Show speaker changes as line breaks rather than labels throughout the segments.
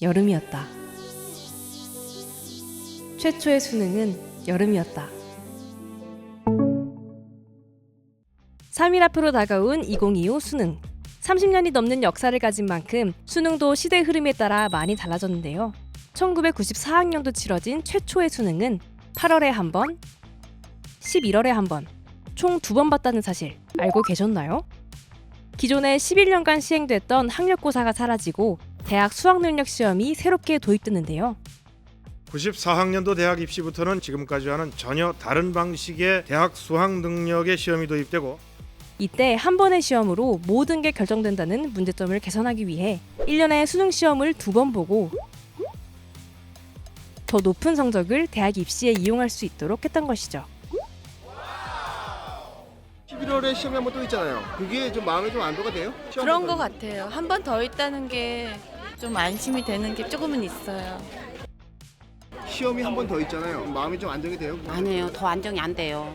여름이었다. 최초의 수능은 여름이었다. 3일 앞으로 다가온 2025 수능. 30년이 넘는 역사를 가진 만큼 수능도 시대 흐름에 따라 많이 달라졌는데요. 1994학년도 치러진 최초의 수능은 8월에 한 번, 11월에 한 번, 총 2번 봤다는 사실 알고 계셨나요? 기존에 11년간 시행됐던 학력고사가 사라지고 대학 수학능력 시험이 새롭게 도입됐는데요.
94학년도 대학 입시부터는 지금까지와는 전혀 다른 방식의 대학 수학 능력의 시험이 도입되고,
이때 한 번의 시험으로 모든 게 결정된다는 문제점을 개선하기 위해 1년에 수능 시험을 2번 보고 더 높은 성적을 대학 입시에 이용할 수 있도록 했던 것이죠.
11월에 시험이 한 번 또 있잖아요. 그게 좀 마음에 좀 안도가 돼요?
그런 것 같아요. 한 번 더 있다는 게 좀 안심이 되는 게 조금은 있어요.
시험이 한 번 더 있잖아요. 마음이 좀 안정이 돼요?
아니에요. 더 안정이 안 돼요.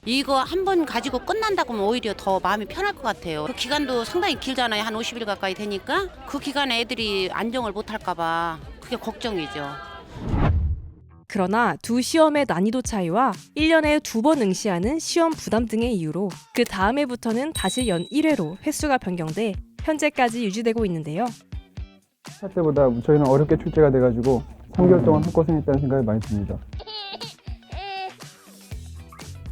이거 한 번 가지고 끝난다고 하면 오히려 더 마음이 편할 것 같아요. 그 기간도 상당히 길잖아요. 한 50일 가까이 되니까 그 기간에 애들이 안정을 못 할까 봐 그게 걱정이죠.
그러나 두 시험의 난이도 차이와 1년에 2번 응시하는 시험 부담 등의 이유로 그 다음 해부터는 다시 연 1회로 횟수가 변경돼 현재까지 유지되고 있는데요.
할 때보다 저희는 어렵게 출제가 돼가지고 3개월 동안 헛고생했다는 생각이 많이 듭니다.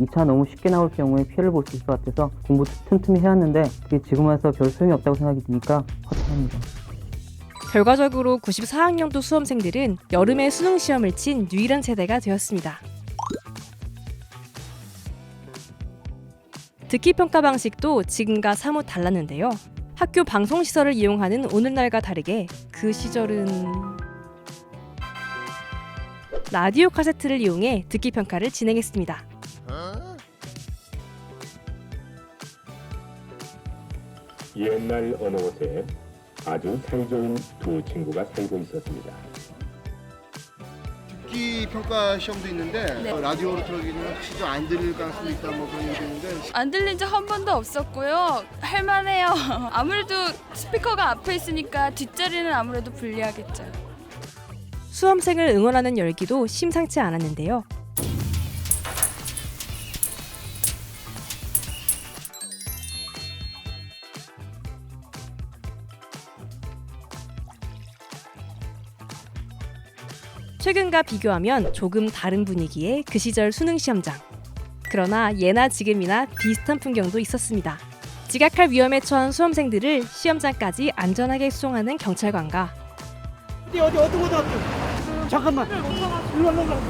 2차 너무 쉽게 나올 경우에 피해를 볼 수 있을 것 같아서 공부 틈틈이 해왔는데 그게 지금 와서 별 소용이 없다고 생각이 드니까 허탈합니다.
결과적으로 94학년도 수험생들은 여름에 수능 시험을 친 유일한 세대가 되었습니다. 듣기 평가 방식도 지금과 사뭇 달랐는데요. 학교 방송시설을 이용하는 오늘날과 다르게 그 시절은 라디오 카세트를 이용해 듣기 평가를 진행했습니다.
옛날 어느 곳에 아주 사이좋은 두 친구가 살고 있었습니다.
듣기 평가 시험도 있는데
네.
라디오로 들어기는 혹시 좀 안 들릴 가능성이 있다 뭐 그런 얘기 있는데
안 들린 적 한 번도 없었고요. 할만해요. 아무래도 스피커가 앞에 있으니까 뒷자리는 아무래도 불리하겠죠.
수험생을 응원하는 열기도 심상치 않았는데요. 최근과 비교하면 조금 다른 분위기의 그 시절 수능 시험장. 그러나 예나 지금이나 비슷한 풍경도 있었습니다. 지각할 위험에 처한 수험생들을 시험장까지 안전하게 수송하는 경찰관과
어디 고등학교? 잠깐만. 일로 와.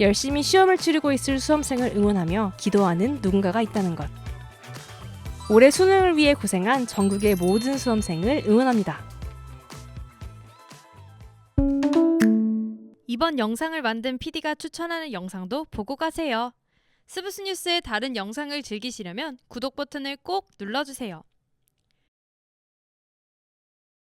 열심히 시험을 치르고 있을 수험생을 응원하며 기도하는 누군가가 있다는 것. 올해 수능을 위해 고생한 전국의 모든 수험생을 응원합니다.
이번 영상을 만든 PD가 추천하는 영상도 보고 가세요. 스브스 뉴스의 다른 영상을 즐기시려면 구독 버튼을 꼭 눌러주세요.